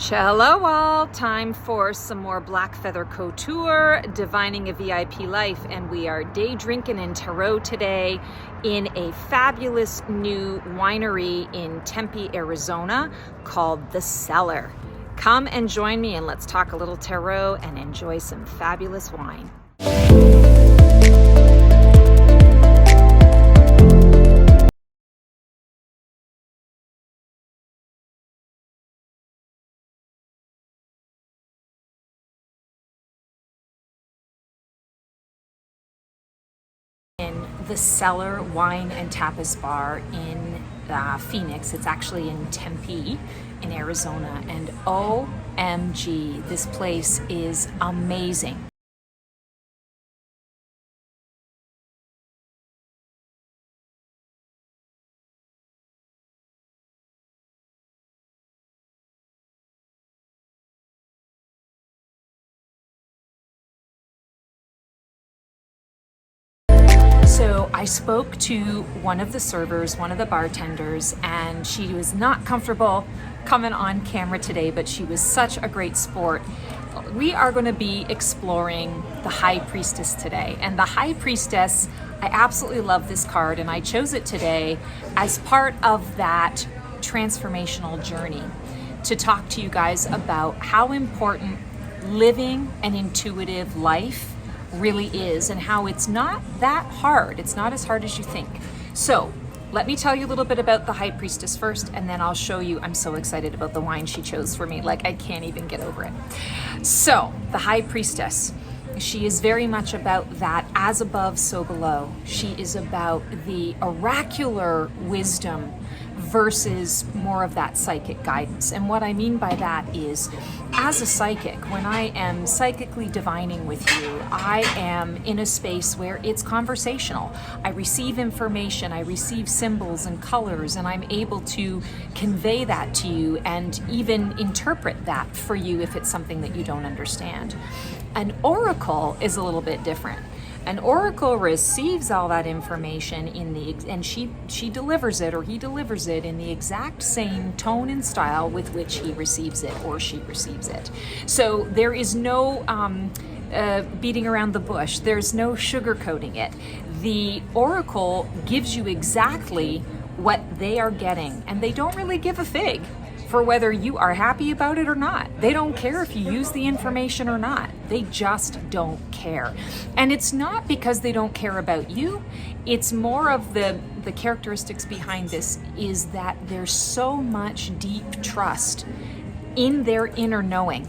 Hello all, time for some more Black Feather Couture, divining a VIP life, and we are day drinking in tarot today in a fabulous new winery in Tempe, Arizona called the Cellar. Come and join me and let's talk a little tarot and enjoy some fabulous wine. In the Cellar Wine and Tapas Bar in Phoenix. It's actually in Tempe in Arizona, and OMG, this place is amazing. So I spoke to one of the servers, one of the bartenders, and she was not comfortable coming on camera today, but she was such a great sport. We are going to be exploring the High Priestess today. And the High Priestess, I absolutely love this card, and I chose it today as part of that transformational journey to talk to you guys about how important living an intuitive life really is, and how it's not that hard. It's not as hard as you think. So let me tell you a little bit about the High Priestess first, and then I'll show you. I'm so excited about the wine she chose for me. Like, I can't even get over it. So the High Priestess, she is very much about that as above, so below. She is about the oracular wisdom versus more of that psychic guidance. And what I mean by that is, as a psychic, when I am psychically divining with you, I am in a space where it's conversational. I receive information, I receive symbols and colors, and I'm able to convey that to you and even interpret that for you if it's something that you don't understand. An oracle is a little bit different. An oracle receives all that information and she delivers it, or he delivers it, in the exact same tone and style with which he receives it or she receives it. So there is no beating around the bush. There's no sugarcoating it. The oracle gives you exactly what they are getting, and they don't really give a fig for whether you are happy about it or not. They don't care if you use the information or not. They just don't care. And it's not because they don't care about you. It's more of the characteristics behind this is that there's so much deep trust in their inner knowing,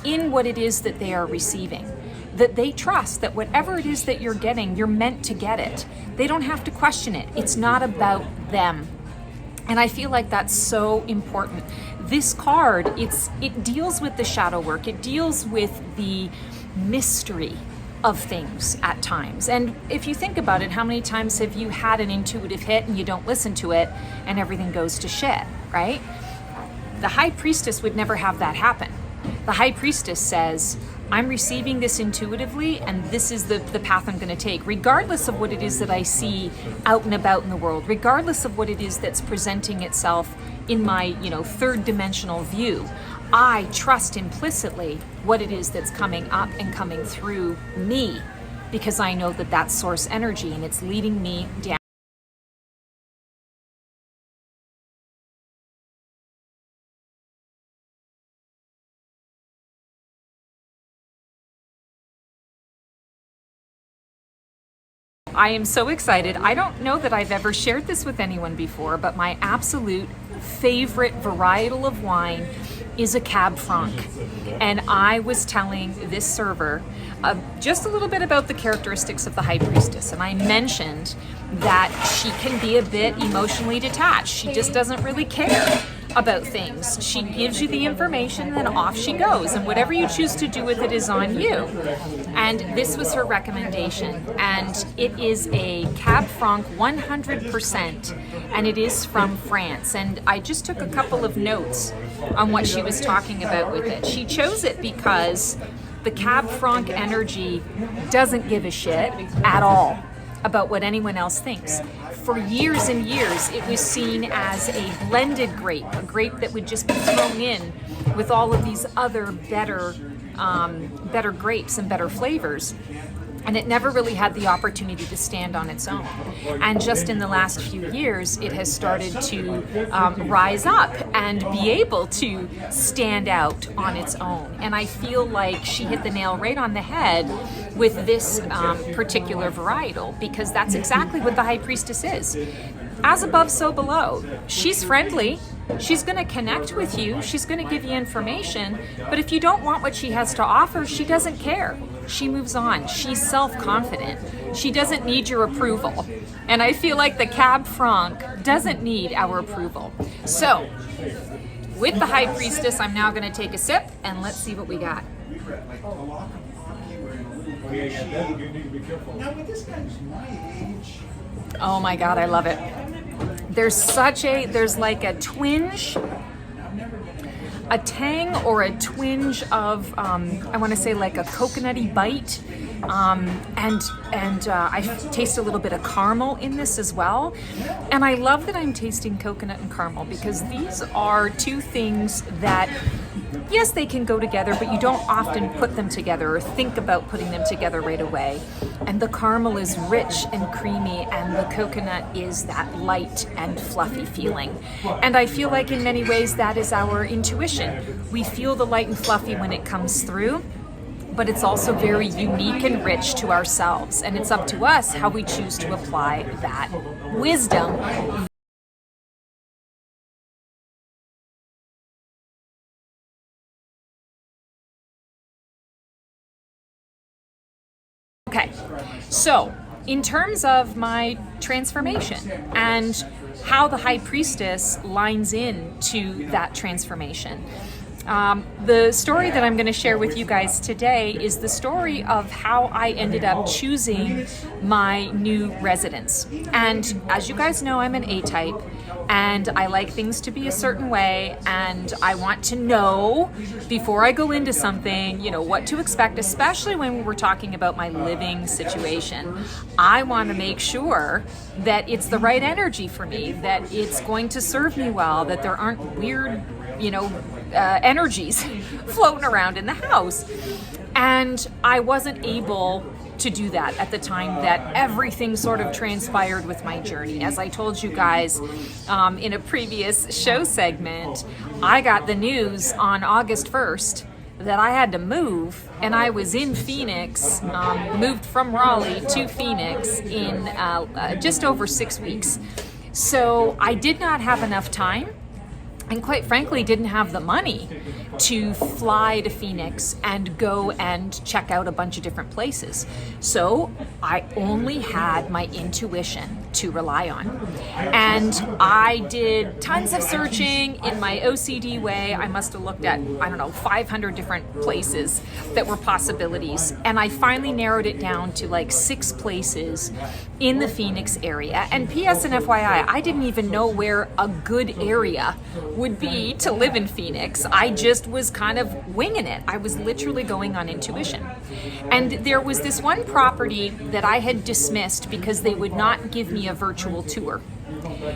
in what it is that they are receiving, that they trust that whatever it is that you're getting, you're meant to get it. They don't have to question it. It's not about them. And I feel like that's so important. This card, it deals with the shadow work. It deals with the mystery of things at times. And if you think about it, how many times have you had an intuitive hit and you don't listen to it and everything goes to shit, right? The High Priestess would never have that happen. The High Priestess says, I'm receiving this intuitively, and this is the path I'm going to take, regardless of what it is that I see out and about in the world, regardless of what it is that's presenting itself in my, third dimensional view. I trust implicitly what it is that's coming up and coming through me, because I know that that's source energy and it's leading me down. I am so excited. I don't know that I've ever shared this with anyone before, but my absolute favorite varietal of wine is a Cab Franc. And I was telling this server just a little bit about the characteristics of the High Priestess. And I mentioned that she can be a bit emotionally detached. She just doesn't really care about things. She gives you the information and then off she goes, and whatever you choose to do with it is on you. And this was her recommendation, and it is a Cab Franc 100%, and it is from France. And I just took a couple of notes on what she was talking about with it. She chose it because the Cab Franc energy doesn't give a shit at all about what anyone else thinks. For years and years, it was seen as a blended grape, a grape that would just be thrown in with all of these other better grapes and better flavors. And it never really had the opportunity to stand on its own. And just in the last few years, it has started to rise up and be able to stand out on its own. And I feel like she hit the nail right on the head with this particular varietal, because that's exactly what the High Priestess is. As above, so below. She's friendly. She's going to connect with you. She's going to give you information. But if you don't want what she has to offer, she doesn't care. She moves on. She's self-confident. She doesn't need your approval. And I feel like the Cab Franc doesn't need our approval. So, with the High Priestess, I'm now going to take a sip and let's see what we got. Oh my God, I love it. There's like a twinge, a tang or a twinge of, I want to say like a coconutty bite. And I taste a little bit of caramel in this as well. And I love that I'm tasting coconut and caramel, because these are two things that, yes, they can go together, but you don't often put them together or think about putting them together right away. And the caramel is rich and creamy, and the coconut is that light and fluffy feeling. And I feel like in many ways that is our intuition. We feel the light and fluffy when it comes through, but it's also very unique and rich to ourselves. And it's up to us how we choose to apply that wisdom. Okay, so in terms of my transformation and how the High Priestess lines in to that transformation, the story that I'm going to share with you guys today is the story of how I ended up choosing my new residence. And as you guys know, I'm an A-type, and I like things to be a certain way, and I want to know before I go into something, you know, what to expect, especially when we're talking about my living situation. I want to make sure that it's the right energy for me, that it's going to serve me well, that there aren't weird, energies floating around in the house. And I wasn't able to do that at the time that everything sort of transpired with my journey. As I told you guys in a previous show segment, I got the news on August 1st that I had to move, and I was in Phoenix, moved from Raleigh to Phoenix in just over 6 weeks. So I did not have enough time, and quite frankly didn't have the money to fly to Phoenix and go and check out a bunch of different places. So I only had my intuition to rely on. And I did tons of searching in my OCD way. I must have looked at, 500 different places that were possibilities. And I finally narrowed it down to like 6 places in the Phoenix area. And PS and FYI, I didn't even know where a good area would be to live in Phoenix. I just was kind of winging it. I was literally going on intuition. And there was this one property that I had dismissed because they would not give me a virtual tour.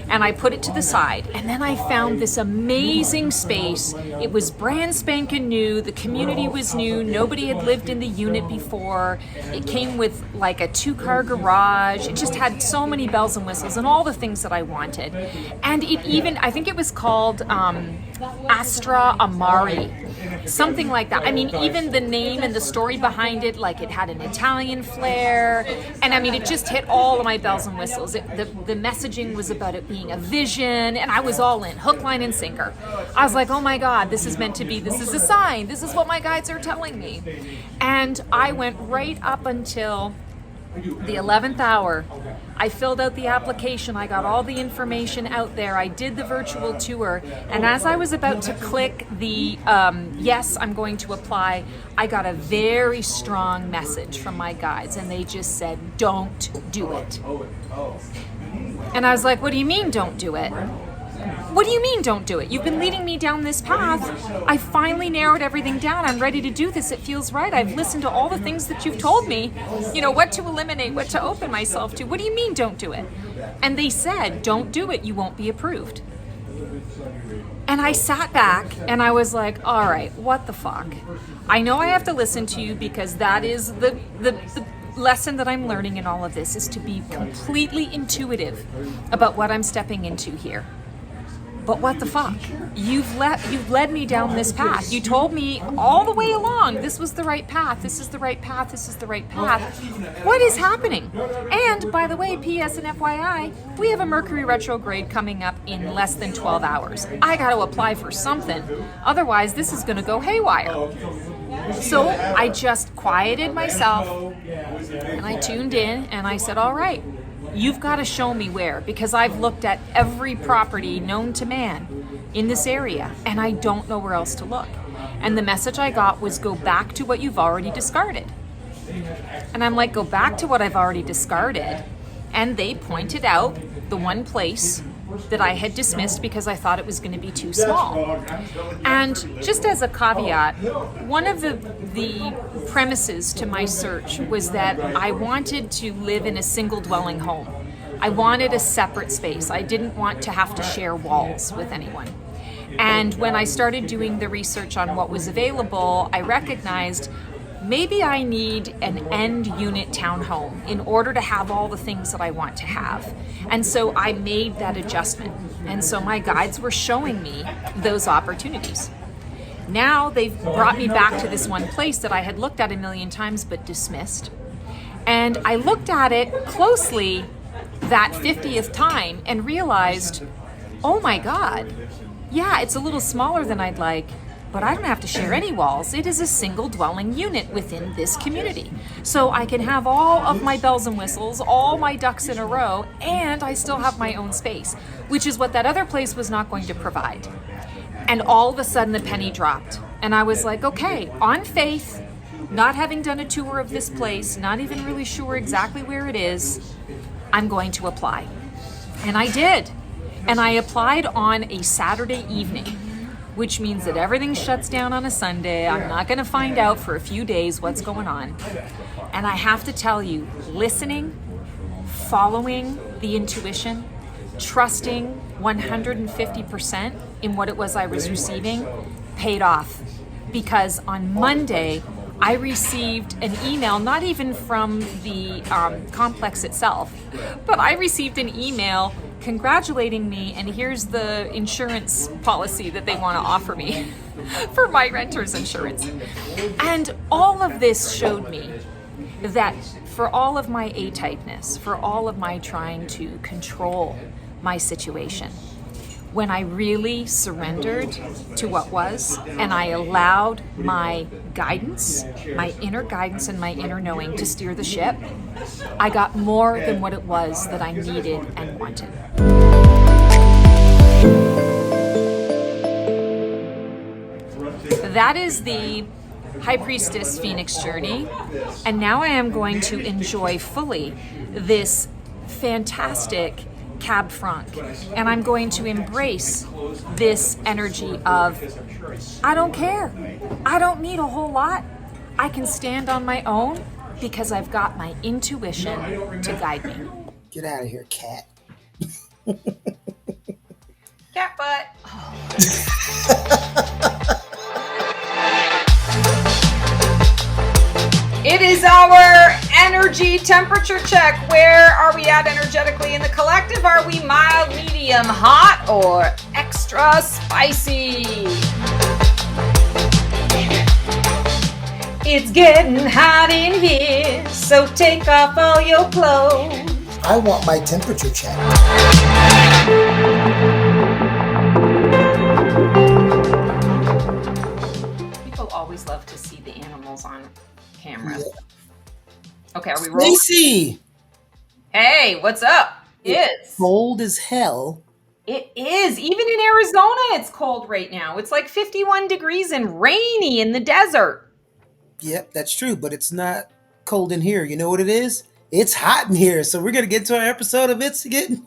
And I put it to the side, and then I found this amazing space. It was brand spanking new. The community was new. Nobody had lived in the unit before. It came with like a 2-car garage. It just had so many bells and whistles and all the things that I wanted. And it even, I think it was called Astra Amari, something like that. I mean, even the name and the story behind it, like it had an Italian flair. And I mean, it just hit all of my bells and whistles. The messaging was about it being a vision, and I was all in, hook, line, and sinker. I was like, oh my God, this is meant to be. This is a sign. This is what my guides are telling me. And I went right up until the 11th hour. I filled out the application. I got all the information out there. I did the virtual tour. And as I was about to click the yes, I'm going to apply, I got a very strong message from my guides. And they just said, don't do it. And I was like, what do you mean don't do it? What do you mean don't do it? You've been leading me down this path. I finally narrowed everything down. I'm ready to do this. It feels right. I've listened to all the things that you've told me, what to eliminate, what to open myself to. What do you mean don't do it? And they said, don't do it. You won't be approved. And I sat back and I was like, all right, what the fuck? I know I have to listen to you because that is the lesson that I'm learning in all of this, is to be completely intuitive about what I'm stepping into here. But what the fuck? You've led me down this path. You told me all the way along this was the right path. This is the right path. This is the right path. What is happening? And by the way, PS and FYI, we have a Mercury retrograde coming up in less than 12 hours. I got to apply for something. Otherwise, this is going to go haywire. So I just quieted myself and I tuned in and I said, all right, you've got to show me where, because I've looked at every property known to man in this area and I don't know where else to look. And the message I got was, go back to what you've already discarded. And I'm like, go back to what I've already discarded. And they pointed out the one place that I had dismissed because I thought it was going to be too small. And just as a caveat, one of the premises to my search was that I wanted to live in a single dwelling home. I wanted a separate space. I didn't want to have to share walls with anyone. And when I started doing the research on what was available, I recognized maybe I need an end unit townhome in order to have all the things that I want to have. And so I made that adjustment. And so my guides were showing me those opportunities. Now they've brought me back to this one place that I had looked at a million times but dismissed. And I looked at it closely that 50th time and realized, oh my God, yeah, it's a little smaller than I'd like, but I don't have to share any walls. It is a single dwelling unit within this community. So I can have all of my bells and whistles, all my ducks in a row, and I still have my own space, which is what that other place was not going to provide. And all of a sudden the penny dropped. And I was like, okay, on faith, not having done a tour of this place, not even really sure exactly where it is, I'm going to apply. And I did. And I applied on a Saturday evening, which means that everything shuts down on a Sunday. I'm not going to find out for a few days what's going on. And I have to tell you, listening, following the intuition, trusting 150% in what it was I was receiving paid off. Because on Monday, I received an email, not even from the complex itself, but I received an email congratulating me, and here's the insurance policy that they want to offer me for my renter's insurance. And all of this showed me that for all of my A-typeness, for all of my trying to control my situation, when I really surrendered to what was, and I allowed my guidance, my inner guidance and my inner knowing to steer the ship, I got more than what it was that I needed and wanted. That is the High Priestess Phoenix journey, and now I am going to enjoy fully this fantastic Cab Franc, and I'm going to embrace this energy of, I don't care, I don't need a whole lot, I can stand on my own because I've got my intuition to guide me. Get out of here, cat. Cat butt. It is our energy temperature check. Where are we at energetically in the collective? Are we mild, medium, hot, or extra spicy? It's getting hot in here, so take off all your clothes. I want my temperature check. People always love to see the animals on camera. Yeah. Okay, are we rolling? Stacy! Hey, what's up? It's cold as hell. It is. Even in Arizona, it's cold right now. It's like 51 degrees and rainy in the desert. Yep, that's true, but it's not cold in here. You know what it is? It's hot in here. So we're going to get to our episode of It's Getting...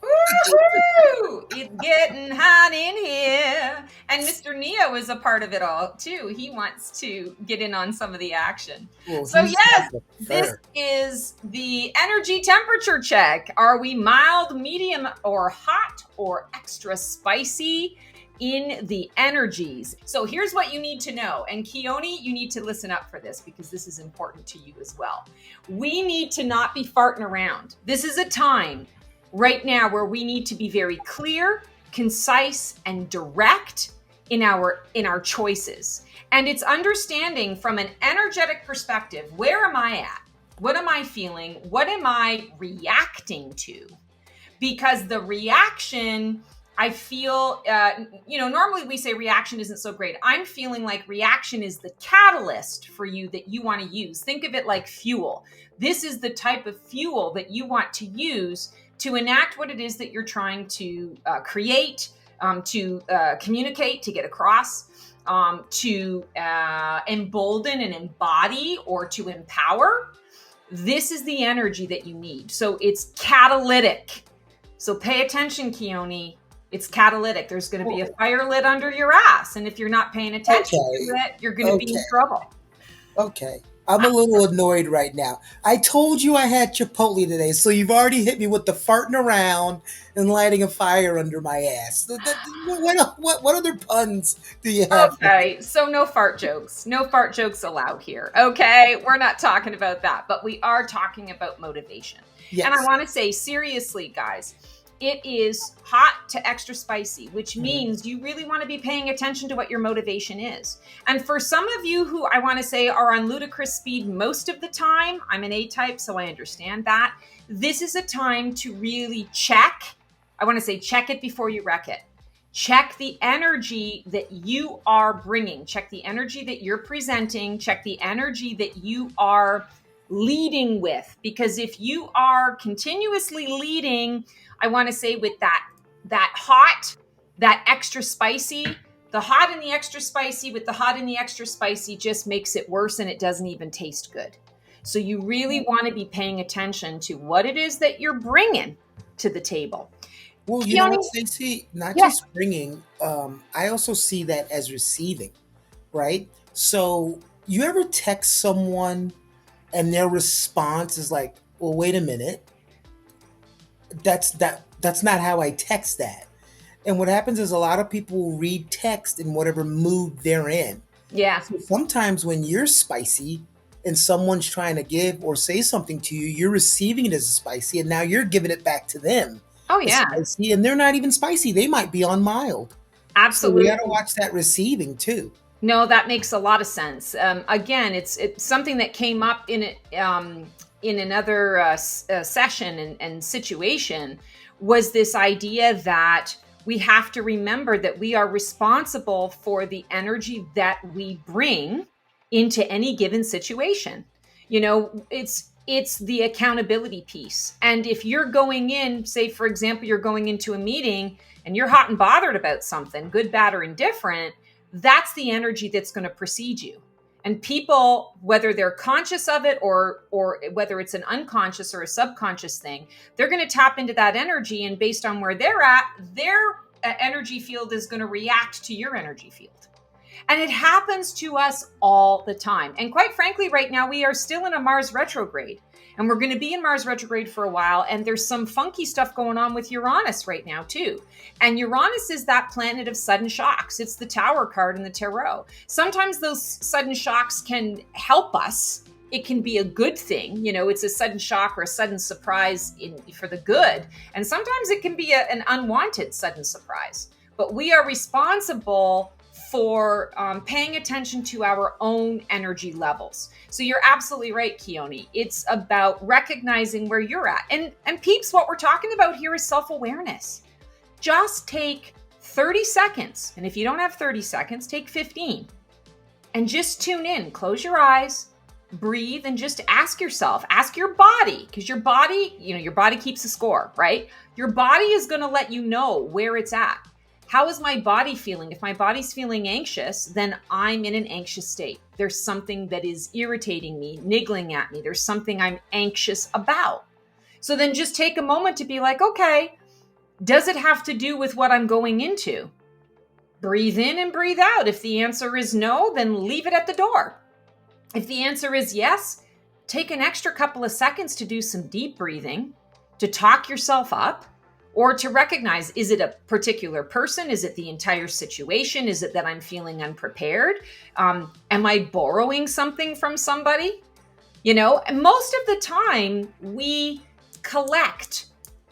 Woo-hoo! It's getting hot in here. And Mr. Neo is a part of it all, too. He wants to get in on some of the action. Well, so, yes, this is the energy temperature check. Are we mild, medium, or hot, or extra spicy? in the energies. So here's what you need to know. And Keone, you need to listen up for this because this is important to you as well. We need to not be farting around. This is a time right now where we need to be very clear, concise, and direct in our choices. And it's understanding from an energetic perspective, where am I at? What am I feeling? What am I reacting to? Because the reaction, I feel, normally we say reaction isn't so great. I'm feeling like reaction is the catalyst for you that you want to use. Think of it like fuel. This is the type of fuel that you want to use to enact what it is that you're trying to create, to communicate, to get across, to embolden and embody, or to empower. This is the energy that you need. So it's catalytic. So pay attention, Keone. It's catalytic. There's going to be a fire lit under your ass. And if you're not paying attention to it, you're going to be in trouble. Okay. I'm a little annoyed right now. I told you I had Chipotle today, so you've already hit me with the farting around and lighting a fire under my ass. What other puns do you have? Okay, so no fart jokes. No fart jokes allowed here. Okay, we're not talking about that, but we are talking about motivation. Yes. And I want to say, seriously, guys, it is hot to extra spicy, which means you really want to be paying attention to what your motivation is. And for some of you who I want to say are on ludicrous speed most of the time, I'm an A-type, so I understand that. This is a time to really check. I want to say check it before you wreck it. Check the energy that you are bringing. Check the energy that you're presenting. Check the energy that you are leading with. Because if you are continuously leading, I want to say with that hot, that extra spicy, the hot and the extra spicy with the hot and the extra spicy just makes it worse, and it doesn't even taste good. So you really want to be paying attention to what it is that you're bringing to the table. Well, you know what, Stacey? Not just bringing, I also see that as receiving, right? So you ever text someone and their response is like, well, wait a minute. That's not how I text that. And what happens is a lot of people will read text in whatever mood they're in. Yeah. So sometimes when you're spicy and someone's trying to give or say something to you, you're receiving it as spicy, and now you're giving it back to them. Oh, yeah. Spicy, and they're not even spicy. They might be on mild. Absolutely. So we got to watch that receiving too. No, that makes a lot of sense. Again, it's something that came up in another session and situation, was this idea that we have to remember that we are responsible for the energy that we bring into any given situation. You know, it's the accountability piece. And if you're going in, say, for example, you're going into a meeting and you're hot and bothered about something, good, bad, or indifferent, that's the energy that's going to precede you. And people, whether they're conscious of it or whether it's an unconscious or a subconscious thing, they're going to tap into that energy. And based on where they're at, their energy field is going to react to your energy field. And it happens to us all the time. And quite frankly, right now, we are still in a Mars retrograde. And we're going to be in Mars retrograde for a while. And there's some funky stuff going on with Uranus right now, too. And Uranus is that planet of sudden shocks. It's the Tower card in the tarot. Sometimes those sudden shocks can help us. It can be a good thing. You know, it's a sudden shock or a sudden surprise for the good. And sometimes it can be an unwanted sudden surprise. But we are responsible for paying attention to our own energy levels. So you're absolutely right, Keone. It's about recognizing where you're at. And peeps, what we're talking about here is self-awareness. Just take 30 seconds. And if you don't have 30 seconds, take 15. And just tune in, close your eyes, breathe, and just ask yourself, ask your body, because your body, your body keeps a score, right? Your body is going to let you know where it's at. How is my body feeling? If my body's feeling anxious, then I'm in an anxious state. There's something that is irritating me, niggling at me. There's something I'm anxious about. So then just take a moment to be like, okay, does it have to do with what I'm going into? Breathe in and breathe out. If the answer is no, then leave it at the door. If the answer is yes, take an extra couple of seconds to do some deep breathing, to talk yourself up, or to recognize, is it a particular person? Is it the entire situation? Is it that I'm feeling unprepared? Am I borrowing something from somebody? And most of the time we collect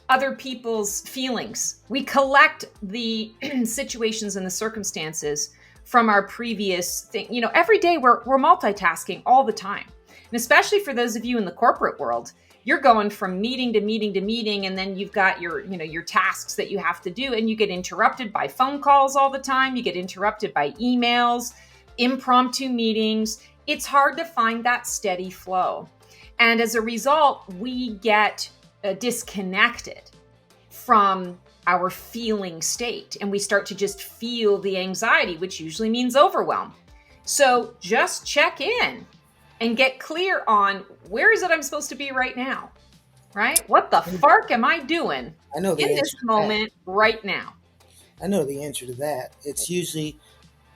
other people's feelings. We collect the situations and the circumstances from our previous thing. Every day we're multitasking all the time. And especially for those of you in the corporate world, you're going from meeting to meeting to meeting, and then you've got your tasks that you have to do, and you get interrupted by phone calls all the time. You get interrupted by emails, impromptu meetings. It's hard to find that steady flow. And as a result, we get disconnected from our feeling state, and we start to just feel the anxiety, which usually means overwhelm. So just check in and get clear on, where is it I'm supposed to be right now, right? What the fark am I doing I know the in this moment right now? I know the answer to that. It's usually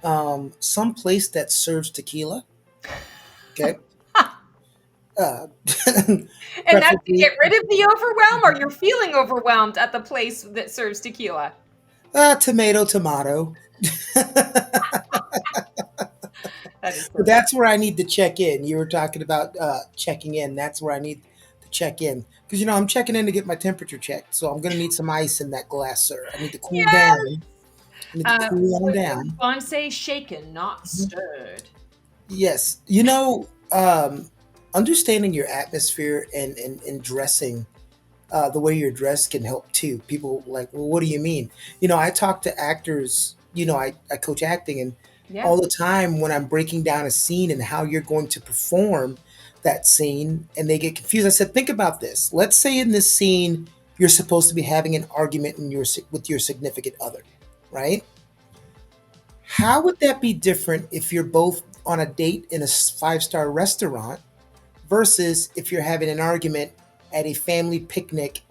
some place that serves tequila. Okay. And that's to get rid of the overwhelm, or you're feeling overwhelmed at the place that serves tequila? Tomato. But that's where I need to check in. You were talking about checking in. That's where I need to check in. Because, I'm checking in to get my temperature checked. So I'm going to need some ice in that glass, sir. I need to cool down. I need to cool on down. I'm saying shaken, not stirred. Yes. Understanding your atmosphere and dressing, the way you're dressed can help too. People like, well, what do you mean? I talk to actors, I coach acting, and all the time when I'm breaking down a scene and how you're going to perform that scene, and they get confused. I said, think about this. Let's say in this scene, you're supposed to be having an argument with your significant other, right? How would that be different if you're both on a date in a 5-star restaurant versus if you're having an argument at a family picnic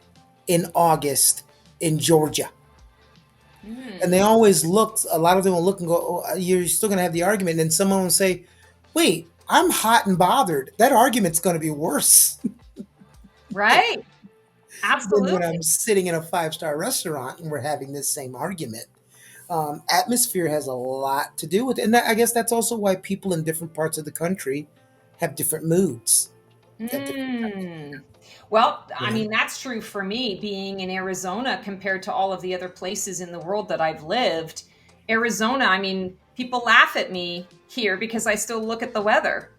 in August in Georgia? And they always look, a lot of them will look and go, oh, you're still going to have the argument. And then someone will say, wait, I'm hot and bothered. That argument's going to be worse. Right. Absolutely. Than when I'm sitting in a 5-star restaurant and we're having this same argument. Atmosphere has a lot to do with it. And I guess that's also why people in different parts of the country have different moods. Well, I mean, that's true for me being in Arizona compared to all of the other places in the world that I've lived. Arizona, I mean, people laugh at me here because I still look at the weather.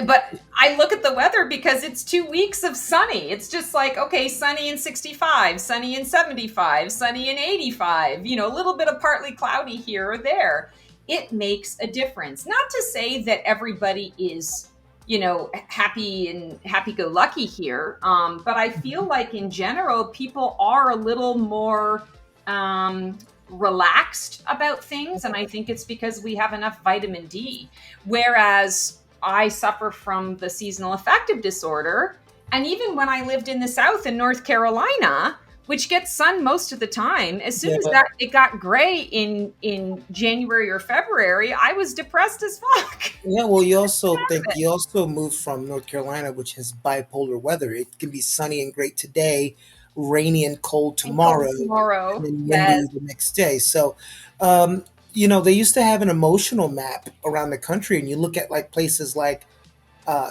But I look at the weather because it's 2 weeks of sunny. It's just like, okay, sunny and 65, sunny and 75, sunny and 85, a little bit of partly cloudy here or there. It makes a difference. Not to say that everybody is happy and happy-go-lucky here. But I feel like in general, people are a little more relaxed about things. And I think it's because we have enough vitamin D. Whereas I suffer from the seasonal affective disorder. And even when I lived in the South in North Carolina, which gets sun most of the time, as soon as it got gray in January or February, I was depressed as fuck. Yeah, well, you also moved from North Carolina, which has bipolar weather. It can be sunny and great today, rainy and cold tomorrow, and then windy the next day. So, they used to have an emotional map around the country, and you look at like places like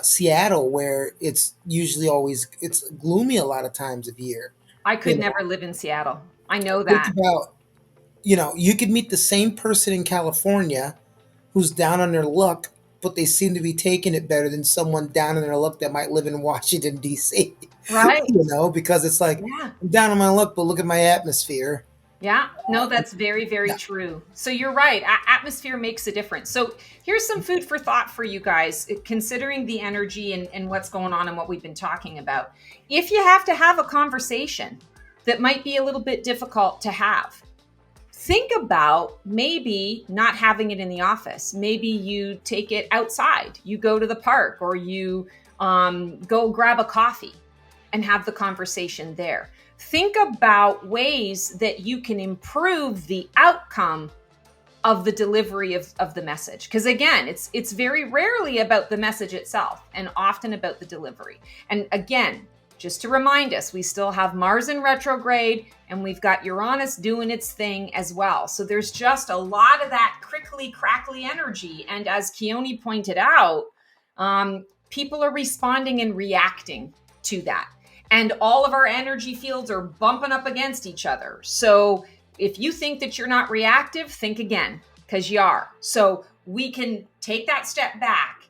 Seattle, where it's usually it's gloomy a lot of times of year. I could never live in Seattle. I know that. Think about, you could meet the same person in California who's down on their luck, but they seem to be taking it better than someone down on their luck that might live in Washington, D.C. Right. Because it's like, I'm down on my luck, but look at my atmosphere. Yeah, no, that's very, very true. So you're right. Atmosphere makes a difference. So here's some food for thought for you guys, considering the energy and what's going on and what we've been talking about. If you have to have a conversation that might be a little bit difficult to have, think about maybe not having it in the office. Maybe you take it outside. You go to the park, or you go grab a coffee and have the conversation there. Think about ways that you can improve the outcome of the delivery of the message. Because again, it's very rarely about the message itself and often about the delivery. And again, just to remind us, we still have Mars in retrograde and we've got Uranus doing its thing as well. So there's just a lot of that crickly, crackly energy. And as Keone pointed out, people are responding and reacting to that. And all of our energy fields are bumping up against each other. So if you think that you're not reactive, think again, because you are. So we can take that step back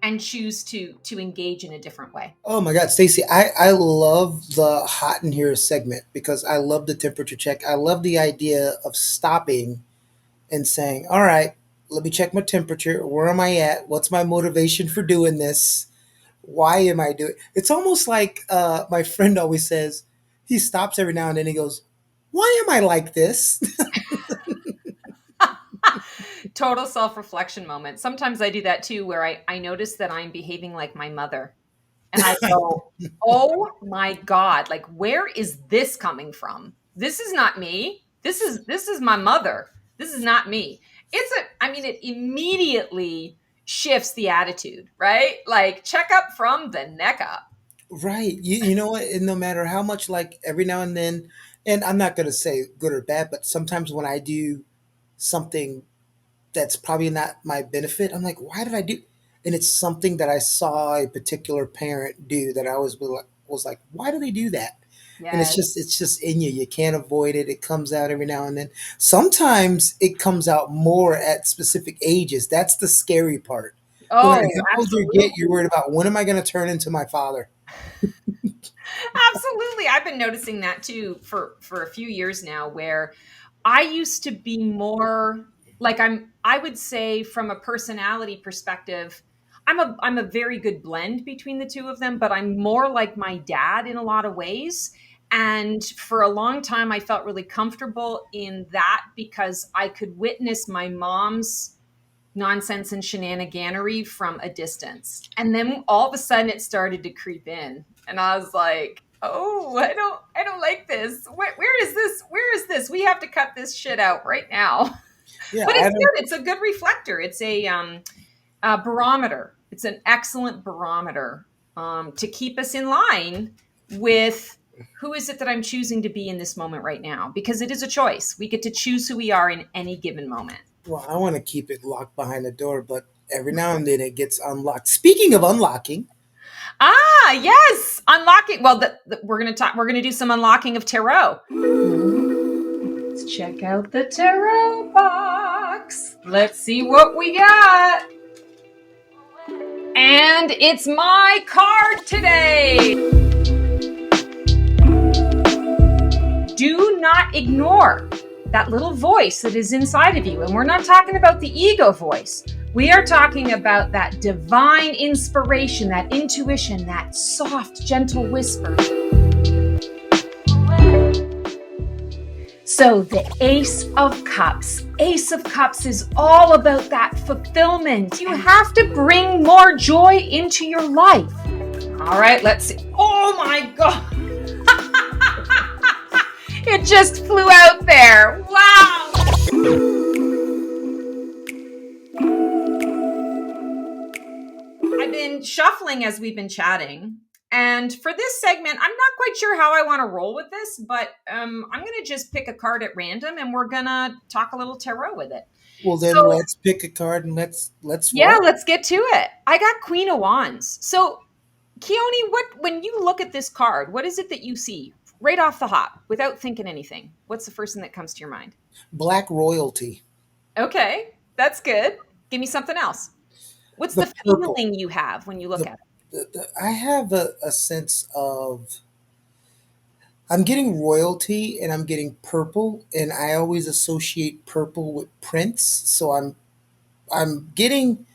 and choose to engage in a different way. Oh my God, Stacey, I love the hot in here segment because I love the temperature check. I love the idea of stopping and saying, all right, let me check my temperature. Where am I at? What's my motivation for doing this? Why am I doing it? It's almost like my friend always says, he stops every now and then. He goes, why am I like this? Total self-reflection moment. Sometimes I do that too, where I notice that I'm behaving like my mother. And I go, oh my God, like, where is this coming from? This is not me. This is my mother. This is not me. It immediately shifts the attitude, right? Like, check up from the neck up. Right. You know what? And no matter how much, like every now and then, and I'm not going to say good or bad, but sometimes when I do something that's probably not my benefit, I'm like, why did I do? And it's something that I saw a particular parent do that I was like, why do they do that? And Yes. it's just in you. You can't avoid it. It comes out every now and then. Sometimes it comes out more at specific ages. That's the scary part. No matter Oh, how old you absolutely. get, you're worried about when am I going to turn into my father? Absolutely. I've been noticing that too for a few years now, where I used to be more like I would say from a personality perspective, I'm a very good blend between the two of them, but I'm more like my dad in a lot of ways. And for a long time I felt really comfortable in that because I could witness my mom's nonsense and shenaniganery from a distance. And then all of a sudden it started to creep in. And I was like, oh, I don't like this. Where is this? Where is this? We have to cut this shit out right now. Yeah, But I it's don't. good. It's a good reflector. It's a barometer. It's an excellent barometer to keep us in line with who is it that I'm choosing to be in this moment right now? Because it is a choice. We get to choose who we are in any given moment. Well, I want to keep it locked behind the door, but every now and then it gets unlocked. Speaking of unlocking, Ah, yes, unlocking. Well, we're gonna talk. We're gonna do some unlocking of tarot. Let's check out the tarot box. Let's see what we got. And it's my card today. Do not ignore that little voice that is inside of you. And we're not talking about the ego voice. We are talking about that divine inspiration, that intuition, that soft, gentle whisper. So the Ace of Cups. Ace of Cups is all about that fulfillment. You have to bring more joy into your life. All right, let's see. Oh my God. It just flew out there. Wow. I've been shuffling as we've been chatting. And for this segment, I'm not quite sure how I want to roll with this, but I'm going to just pick a card at random and we're going to talk a little tarot with it. well, then So, let's pick a card and let's yeah, roll. let's get to it. I got Queen of Wands. So, Keone, when you look at this card, what is it that you see right off the hop without thinking anything? What's the first thing that comes to your mind? Black royalty, Okay, that's good. Give me something else. What's the the purple. feeling you have when you look The, at it? I have a sense of I'm getting royalty and I'm getting purple, and I always associate purple with Prince. So I'm getting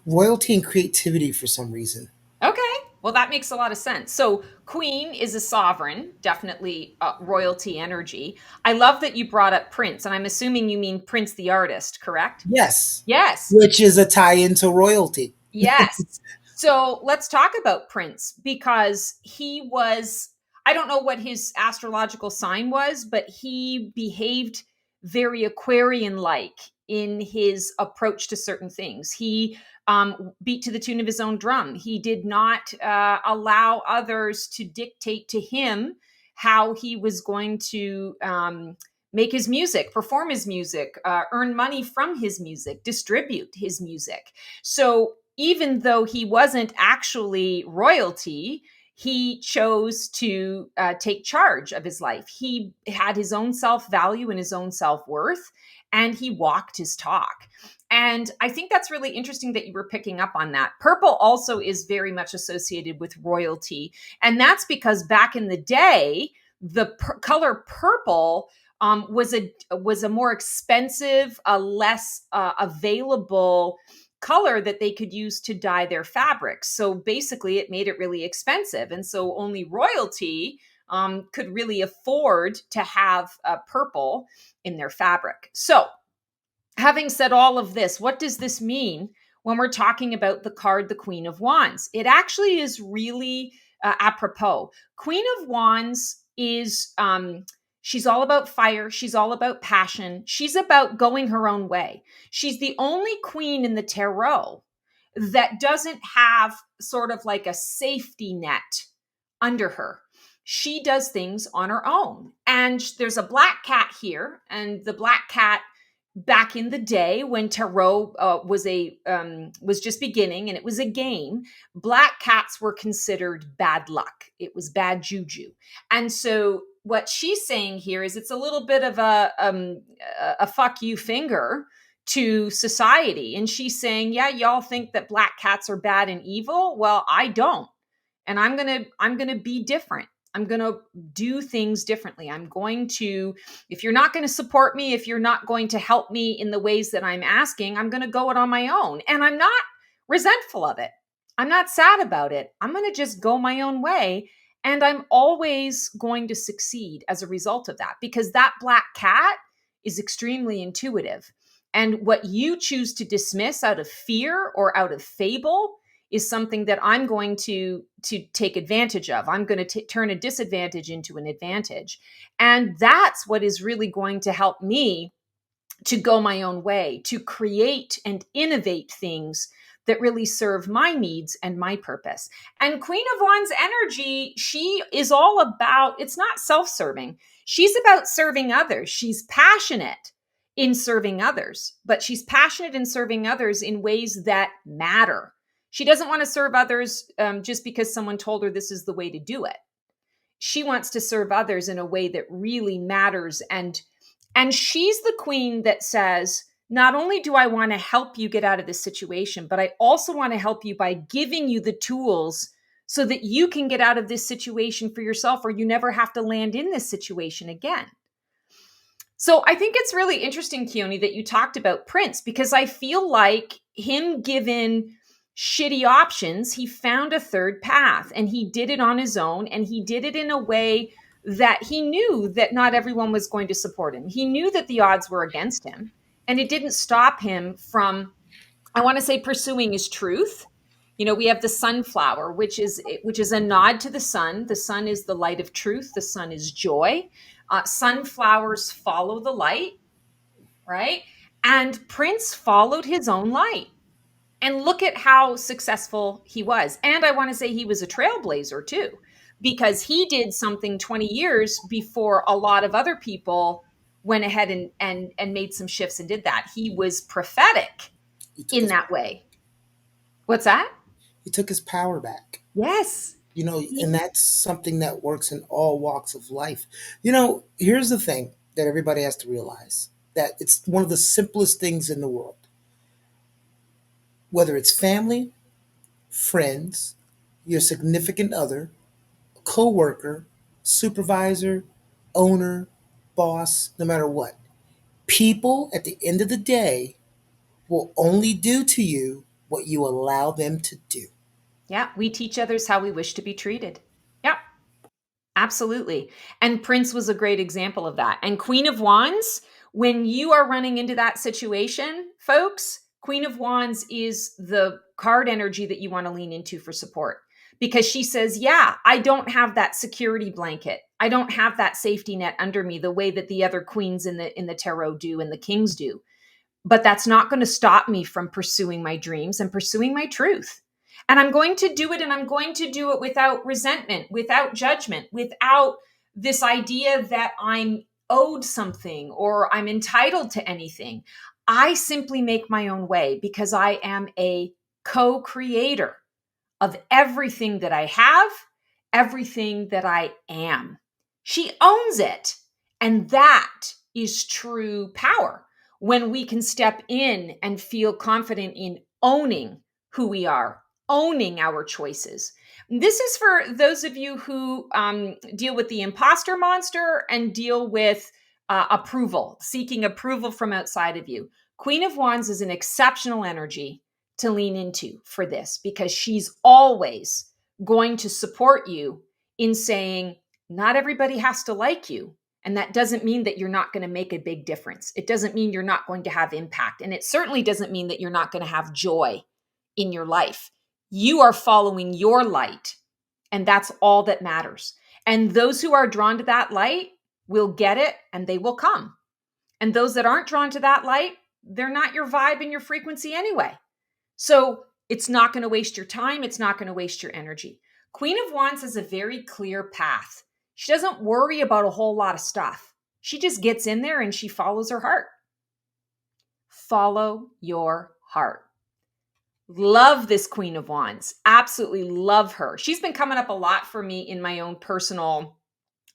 royalty and creativity for some reason. Okay. Well, that makes a lot of sense. So, Queen is a sovereign, definitely royalty energy. I love that you brought up Prince, and I'm assuming you mean Prince the artist, correct? Yes, Yes. which is a tie into royalty. Yes. So, let's talk about Prince because he was, I don't know what his astrological sign was, but he behaved very Aquarian like in his approach to certain things. He beat to the tune of his own drum. He did not allow others to dictate to him how he was going to make his music, perform his music, earn money from his music, distribute his music. So even though he wasn't actually royalty, he chose to take charge of his life. He had his own self-value and his own self-worth, and he walked his talk. And I think that's really interesting that you were picking up on that. Purple also is very much associated with royalty. And that's because back in the day, the color purple was a more expensive, less available color that they could use to dye their fabrics. So basically, it made it really expensive, and so only royalty could really afford to have purple in their fabric. So, having said all of this, what does this mean when we're talking about the card, the Queen of Wands? It actually is really apropos. Queen of Wands is she's all about fire. She's all about passion. She's about going her own way. She's the only queen in the tarot that doesn't have sort of like a safety net under her. She does things on her own. And there's a black cat here, and the black cat back in the day when tarot was just beginning and it was a game, black cats were considered bad luck. It was bad juju. And so what she's saying here is it's a little bit of a fuck you finger to society. And she's saying, yeah, y'all think that black cats are bad and evil. Well, I don't. And I'm going to be different. I'm going to do things differently. I'm going to, if you're not going to support me, if you're not going to help me in the ways that I'm asking, I'm going to go it on my own. And I'm not resentful of it. I'm not sad about it. I'm going to just go my own way. And I'm always going to succeed as a result of that, because that black cat is extremely intuitive. And what you choose to dismiss out of fear or out of fable is something that I'm going to take advantage of. I'm going to turn a disadvantage into an advantage. And that's what is really going to help me to go my own way, to create and innovate things that really serve my needs and my purpose. And Queen of Wands energy, she is all about, it's not self-serving. She's about serving others. She's passionate in serving others, but she's passionate in serving others in ways that matter. She doesn't want to serve others just because someone told her this is the way to do it. She wants to serve others in a way that really matters. And she's the queen that says, not only do I want to help you get out of this situation, but I also want to help you by giving you the tools so that you can get out of this situation for yourself, or you never have to land in this situation again. So I think it's really interesting, Keone, that you talked about Prince, because I feel like him given shitty options, he found a third path, and he did it on his own, and he did it in a way that he knew that not everyone was going to support him. He knew that the odds were against him, and it didn't stop him from, I want to say, pursuing his truth. You know, we have the sunflower, which is a nod to the sun. The sun is the light of truth. The sun is joy. Sunflowers follow the light, right? And Prince followed his own light. And look at how successful he was. And I want to say he was a trailblazer too, because he did something 20 years before a lot of other people went ahead and made some shifts and did that. He was prophetic in that way. What's that? He took his power back. Yes. You know, and that's something that works in all walks of life. You know, here's the thing that everybody has to realize, that it's one of the simplest things in the world. Whether it's family, friends, your significant other, coworker, supervisor, owner, boss, no matter what. People at the end of the day will only do to you what you allow them to do. Yeah, we teach others how we wish to be treated. Yeah, absolutely. And Prince was a great example of that. And Queen of Wands, when you are running into that situation, folks, Queen of Wands is the card energy that you want to lean into for support, because she says, yeah, I don't have that security blanket. I don't have that safety net under me the way that the other queens in the tarot do and the kings do. but that's not going to stop me from pursuing my dreams and pursuing my truth. And I'm going to do it, and I'm going to do it without resentment, without judgment, without this idea that I'm owed something or I'm entitled to anything. I simply make my own way because I am a co-creator of everything that I have, everything that I am. She owns it. And that is true power, when we can step in and feel confident in owning who we are, owning our choices. This is for those of you who deal with the imposter monster and deal with approval, seeking approval from outside of you. Queen of Wands is an exceptional energy to lean into for this, because she's always going to support you in saying, not everybody has to like you. And that doesn't mean that you're not going to make a big difference. It doesn't mean you're not going to have impact. And it certainly doesn't mean that you're not going to have joy in your life. You are following your light, and that's all that matters. And those who are drawn to that light will get it, and they will come. And those that aren't drawn to that light, they're not your vibe and your frequency anyway. So it's not going to waste your time. It's not going to waste your energy. Queen of Wands has a very clear path. She doesn't worry about a whole lot of stuff. She just gets in there and she follows her heart. Follow your heart. Love this Queen of Wands. Absolutely love her. She's been coming up a lot for me in my own personal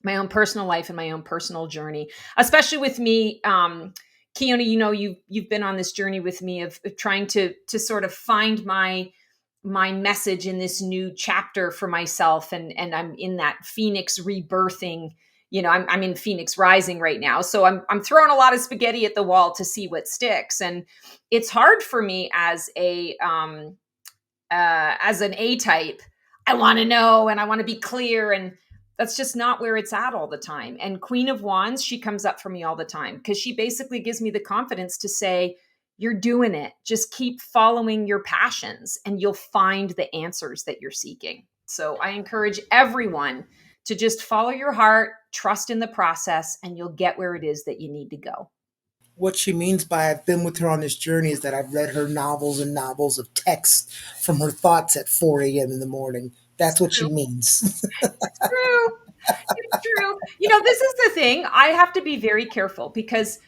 life and my own personal journey, especially with me. Keone, you know, you've been on this journey with me of trying to sort of find my message in this new chapter for myself. And I'm in that Phoenix rebirthing, you know, I'm in Phoenix rising right now. So I'm throwing a lot of spaghetti at the wall to see what sticks. And it's hard for me as an A type. I want to know, and I want to be clear, and that's just not where it's at all the time. And Queen of Wands, she comes up for me all the time because she basically gives me the confidence to say, you're doing it. Just keep following your passions and you'll find the answers that you're seeking. So I encourage everyone to just follow your heart, trust in the process, and you'll get where it is that you need to go. What she means by I've been with her on this journey is that I've read her novels and novels of text from her thoughts at 4 a.m. in the morning. That's what she means. It's true. It's true. You know, this is the thing. I have to be very careful because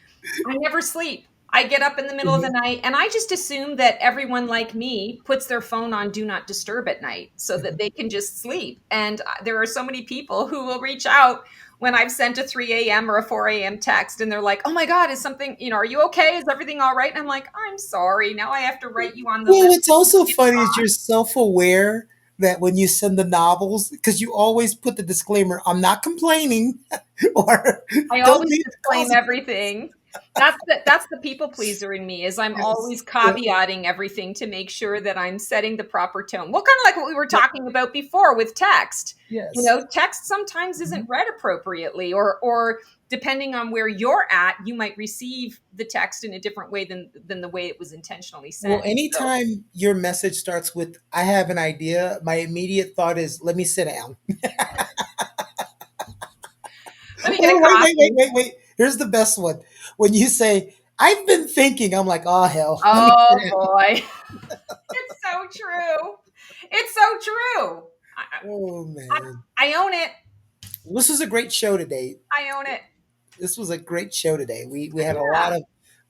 I never sleep. I get up in the middle of the night, and I just assume that everyone like me puts their phone on do not disturb at night so that they can just sleep. And there are so many people who will reach out when I've sent a 3 a.m. or a 4 a.m. text, and they're like, oh my God, is something, you know, are you okay? Is everything all right? And I'm like, I'm sorry. Now I have to write you on the Well, list. what's also funny is you're self-aware that when you send the novels, because you always put the disclaimer, I'm not complaining, or I don't always leave disclaim everything. That's the people pleaser in me, is I'm always caveating everything to make sure that I'm setting the proper tone. Well, kind of like what we were talking about before with text. Yes. You know, text sometimes isn't read appropriately, or depending on where you're at, you might receive the text in a different way than the way it was intentionally sent. Well, anytime your message starts with, I have an idea, my immediate thought is, let me sit down. Let me get a coffee. Wait. Here's the best one. When you say, I've been thinking, I'm like, oh, hell. Oh, boy. It's so true. It's so true. Oh, man. I own it. This was a great show today. I own it. This was a great show today. We had a lot of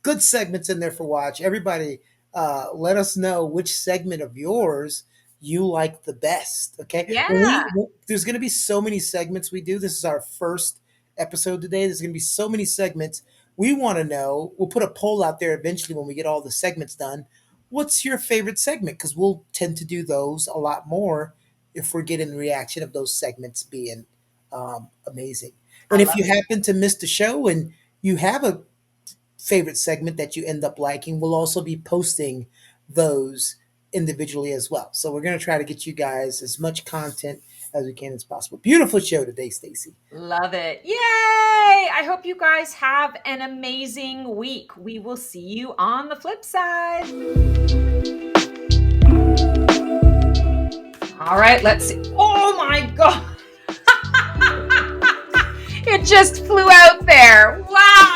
good segments in there for watch. Everybody, let us know which segment of yours you like the best. Okay. Yeah. There's going to be so many segments we do. This is our first episode today. There's going to be so many segments. We want to know. We'll put a poll out there eventually when we get all the segments done. What's your favorite segment? Because we'll tend to do those a lot more if we're getting the reaction of those segments being amazing. And if you happen to miss the show and you have a favorite segment that you end up liking, we'll also be posting those individually as well. So we're going to try to get you guys as much content as we can as possible. Beautiful show today, Stacey. Love it. Yay! I hope you guys have an amazing week. We will see you on the flip side. All right, let's see. Oh my God. It just flew out there. Wow.